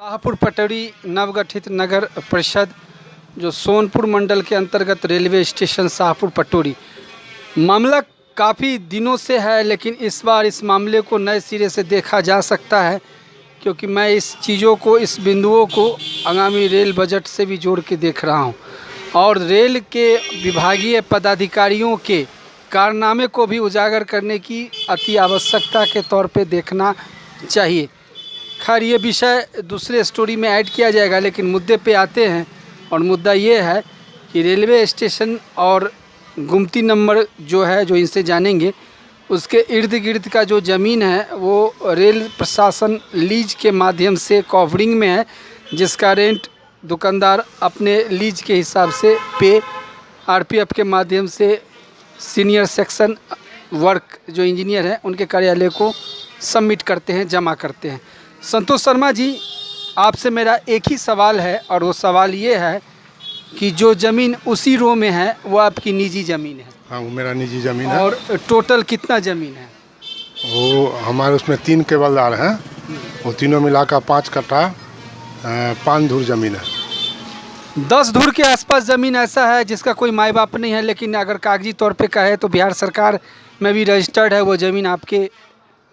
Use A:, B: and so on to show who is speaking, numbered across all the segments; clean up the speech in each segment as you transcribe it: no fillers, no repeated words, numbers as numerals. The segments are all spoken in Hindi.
A: शाहपुर पटौड़ी नवगठित नगर परिषद जो सोनपुर मंडल के अंतर्गत रेलवे स्टेशन शाहपुर पटौड़ी। मामला काफ़ी दिनों से है, लेकिन इस बार इस मामले को नए सिरे से देखा जा सकता है, क्योंकि मैं इस चीज़ों को, इस बिंदुओं को आगामी रेल बजट से भी जोड़ के देख रहा हूं और रेल के विभागीय पदाधिकारियों के कारनामे को भी उजागर करने की अति आवश्यकता के तौर पे देखना चाहिए। खैर, ये विषय दूसरे स्टोरी में ऐड किया जाएगा, लेकिन मुद्दे पे आते हैं। और मुद्दा ये है कि रेलवे स्टेशन और गुमती नंबर जो है, जो इनसे जानेंगे, उसके इर्द गिर्द का जो ज़मीन है वो रेल प्रशासन लीज के माध्यम से कवरिंग में है, जिसका रेंट दुकानदार अपने लीज के हिसाब से पे आरपीएफ के माध्यम से सीनियर सेक्शन वर्क जो इंजीनियर हैं उनके कार्यालय को सबमिट करते हैं, जमा करते हैं। संतोष शर्मा जी, आपसे मेरा एक ही सवाल है, और वो सवाल ये है कि जो ज़मीन उसी रो में है वो आपकी निजी ज़मीन है?
B: हाँ, वो मेरा निजी ज़मीन है।
A: और टोटल कितना ज़मीन है?
B: वो हमारे उसमें 3 केबलदार हैं, वो तीनों मिलाकर 5 कट्ठा 5 धुर ज़मीन है।
A: 10 धुर के आसपास ज़मीन ऐसा है जिसका कोई माई बाप नहीं है, लेकिन अगर कागजी तौर पे कहे तो बिहार सरकार में भी रजिस्टर्ड है, वो ज़मीन आपके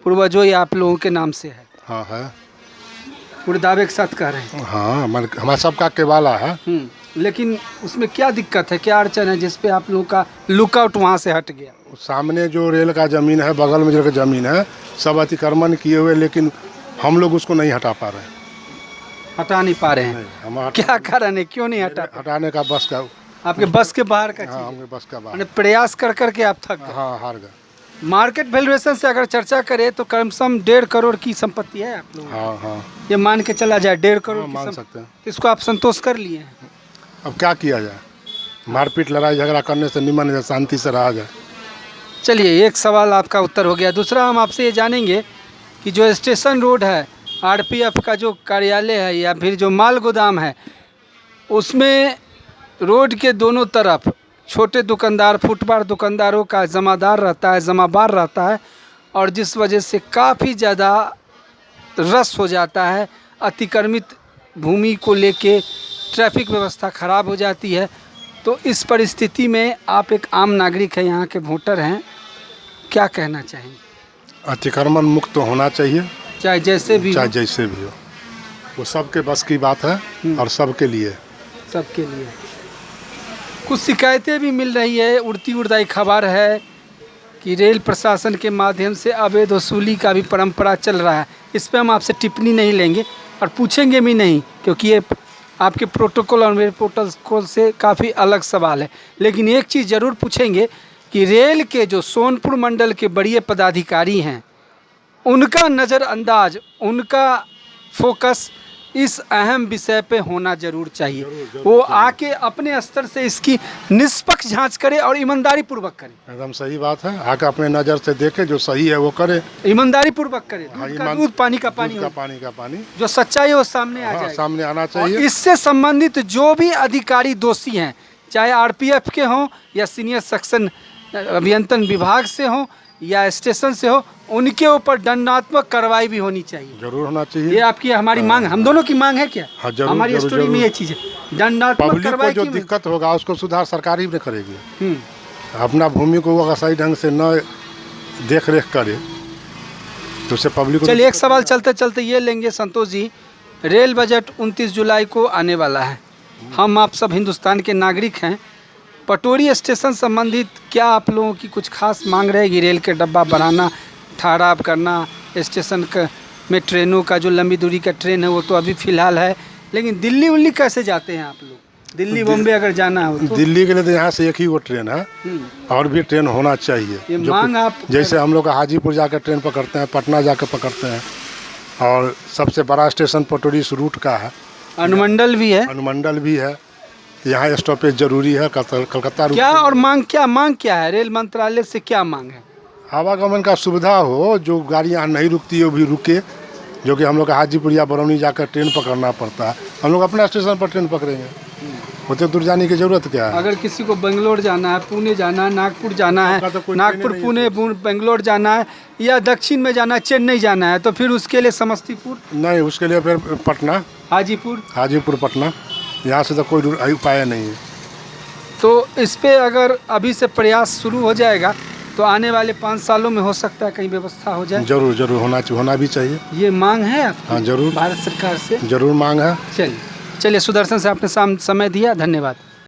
A: पूर्वजों या आप लोगों के नाम से है?
B: हाँ है।
A: पूरे दावे के साथ कह रहे हैं?
B: हाँ, हमारा सबका केवाला है।
A: लेकिन उसमें क्या दिक्कत है, क्या अड़चन है जिस पे आप लोगों का लुकआउट वहाँ से हट गया?
B: सामने जो रेल का ज़मीन है, बगल में जो ज़मीन है, सब अतिक्रमण किए हुए, लेकिन हम लोग उसको नहीं हटा पा रहे हैं।
A: हटा नहीं पा रहे हैं? क्या कारण है, क्यों नहीं
B: हटाने का बस का?
A: आपके बस के बाहर का?
B: हाँ, हमके बस का बाहर।
A: प्रयास कर करके आप थक गए?
B: हाँ, हार गए।
A: मार्केट वैल्यूएशन से अगर चर्चा करें तो कम से कम 1.5 करोड़ की संपत्ति है आप लोगों की।
B: हाँ हाँ,
A: ये मान के चला जाए 1.5 करोड़
B: हाँ,
A: की
B: मान सकते हैं।
A: इसको आप संतोष कर लिए हैं?
B: अब क्या किया जाए, मारपीट लड़ाई झगड़ा करने से निमन है शांति से रहा जाए।
A: चलिए, एक सवाल आपका उत्तर हो गया। दूसरा हम आपसे ये जानेंगे कि जो स्टेशन रोड है, आरपीएफ का जो कार्यालय है या फिर जो माल गोदाम है, उसमें रोड के दोनों तरफ छोटे दुकानदार, फुटपाथ दुकानदारों का जमादार रहता है, जमाबार रहता है, और जिस वजह से काफ़ी ज़्यादा रश हो जाता है। अतिक्रमित भूमि को लेके ट्रैफिक व्यवस्था ख़राब हो जाती है। तो इस परिस्थिति में आप एक आम नागरिक हैं, यहाँ के वोटर हैं, क्या कहना चाहेंगे?
B: अतिक्रमण मुक्त होना चाहिए,
A: चाहे जैसे भी
B: हो, वो सबके बस की बात है और सबके लिए।
A: कुछ शिकायतें भी मिल रही है, उड़ती उड़ाई खबर है कि रेल प्रशासन के माध्यम से अवैध वसूली का भी परंपरा चल रहा है। इस पर हम आपसे टिप्पणी नहीं लेंगे और पूछेंगे भी नहीं, क्योंकि ये आपके प्रोटोकॉल और मेरे प्रोटोकॉल से काफ़ी अलग सवाल है। लेकिन एक चीज़ ज़रूर पूछेंगे कि रेल के जो सोनपुर मंडल के बड़े पदाधिकारी हैं, उनका नज़रअंदाज, उनका फोकस इस अहम विषय पे होना जरूर चाहिए। वो आके अपने स्तर से इसकी निष्पक्ष जांच करे और ईमानदारी पूर्वक करे।
B: एकदम सही बात है, आके अपने नज़र से देखे, जो सही है वो करे,
A: ईमानदारी पूर्वक करे। दूध पानी का पानी, जो सच्चाई है वो सामने आ जाए,
B: सामने आना चाहिए।
A: इससे संबंधित जो भी अधिकारी दोषी हैं, चाहे आरपीएफ के हों या सीनियर सेक्शन अभियंत्रण विभाग से हों या स्टेशन से हो, उनके ऊपर दंडात्मक कार्रवाई भी होनी चाहिए।
B: जरूर होना चाहिए।
A: ये आपकी हमारी मांग, हम दोनों की मांग है क्या?
B: हाँ, जरूर,
A: हमारी स्टोरी में ये चीज़ है, दंडात्मक कार्रवाई।
B: जो दिक्कत होगा उसको सुधार सरकार ही नहीं करेगी। अपना भूमि को अगर सही ढंग से न देख रेख करे तो उसे पब्लिक को।
A: चलिए, एक सवाल चलते चलते ये लेंगे संतोष जी, रेल बजट 29 जुलाई को आने वाला है। हम आप सब हिंदुस्तान के नागरिक हैं। पटौड़ी स्टेशन संबंधित क्या आप लोगों की कुछ खास मांग रहेगी? रेल के डब्बा बनाना, ठहराव करना, स्टेशन में ट्रेनों का जो लंबी दूरी का ट्रेन है वो तो अभी फ़िलहाल है, लेकिन दिल्ली उल्ली कैसे जाते हैं आप लोग? दिल्ली बॉम्बे अगर जाना हो तो?
B: दिल्ली के लिए तो यहाँ से एक ही वो ट्रेन है, और भी ट्रेन होना चाहिए।
A: ये मांग आप,
B: जैसे हम लोग हाजीपुर जाकर ट्रेन पकड़ते हैं, पटना जाकर पकड़ते हैं, और सबसे बड़ा स्टेशन पटौड़ी इस रूट का है।
A: अनुमंडल भी है,
B: यहाँ स्टॉपेज जरूरी है। कलकत्ता
A: क्या और मांग क्या है? रेल मंत्रालय से क्या मांग है?
B: आवागमन का सुविधा हो, जो गाड़ी यहाँ नहीं रुकती है वो भी रुके, जो कि हम लोग हाजीपुर या बरौनी जाकर ट्रेन पकड़ना पड़ता है, हम लोग अपना स्टेशन पर ट्रेन पकड़ेंगे। उतने दूर जाने की जरूरत क्या है?
A: अगर किसी को बेंगलोर जाना है, पुणे जाना है, नागपुर जाना
B: आपका तो
A: है,
B: कोई
A: नागपुर
B: ट्रेन
A: पुणे बेंगलोर जाना है, या दक्षिण में जाना है, चेन्नई जाना है, तो फिर उसके लिए समस्तीपुर,
B: नहीं, उसके लिए फिर पटना,
A: हाजीपुर।
B: हाजीपुर, पटना, यहाँ से तो कोई उपाय नहीं है।
A: तो इस पे अगर अभी से प्रयास शुरू हो जाएगा तो आने वाले 5 सालों में हो सकता है कहीं व्यवस्था हो जाए।
B: जरूर जरूर होना भी चाहिए।
A: ये मांग है आपकी?
B: हाँ, जरूर
A: भारत सरकार से
B: जरूर मांग है।
A: चलिए सुदर्शन से आपने समय दिया, धन्यवाद।